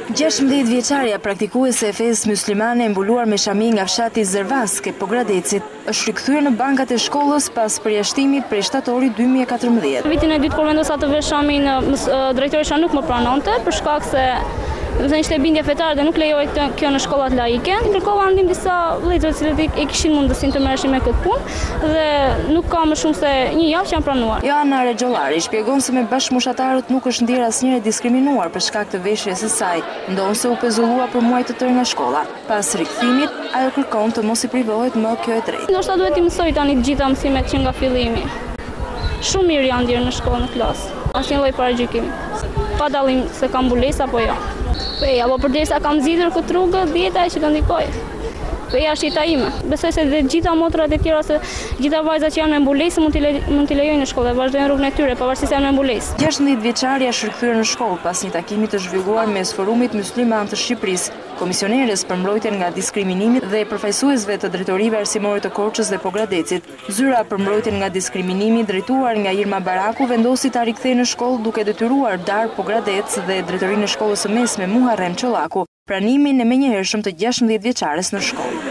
16 vjeçarja praktikuese e fesë muslimane e mbuluar me shami nga fshati Zervaske, Pogradecit, është rikthyer në bankat e shkollës pas përjashtimit prej shtatorit 2014. Vitin e dytë kur vendosa të vesh shamin, drejtoresha nuk më pranonte për shkak se ishte bindje fetare dhe nuk lejohet kjo në shkollat laike. Kërkova ndihmë disa vëllezër të cilët e kishin mundësinë të merreshin me këtë punë dhe nuk ka më shumë se një javë që janë pranuar. Joana Regjollari shpjegon se me bashkëmushatarët nuk është ndier asnjëri diskriminuar për shkak të veshjes së saj, ndonse u pezullua për muaj të tërë nga shkolla. Pas rikthimit, ajo kërkon të mos i privohet më kjo e drejtë. Ndoshta duhet i mësoj tani të gjitha mësimet që nga fillimi. Shumë mirë janë ndier në shkollë në klasë. Asnjë lloj paragjykimi. Pa dallim se kam mbulesë apo jo. Apo përderisa kam zgjidhur këtë rrugë, dieta që do ndikoj. Është jeta ime. Besoj se dhe gjitha motrat e tjera, se gjitha vajzat që janë me mbulesë mund t'i lejojnë në shkollë dhe vazhdojnë rrugën e tyre, pavarësisht se janë me mbulesë. 16 vjeçarja është rikthyer në shkollë pas një takimi të zhvilluar mes Forumit Musliman të Shqipërisë, komisioneres për mbrojtjen nga diskriminimi dhe përfaqësuesve të drejtorive arsimore të Korçës dhe Pogradecit. Zyra për mbrojtjen nga diskriminimi drejtuar nga Irma Baraku vendosi ta rikthejë në shkollë duke detyruar Dar Pogradec dhe drejtorinë e shkollës së mesme Muharrem Çollaku pranimin e menjëhershëm të 16 vjeçares në shkollë.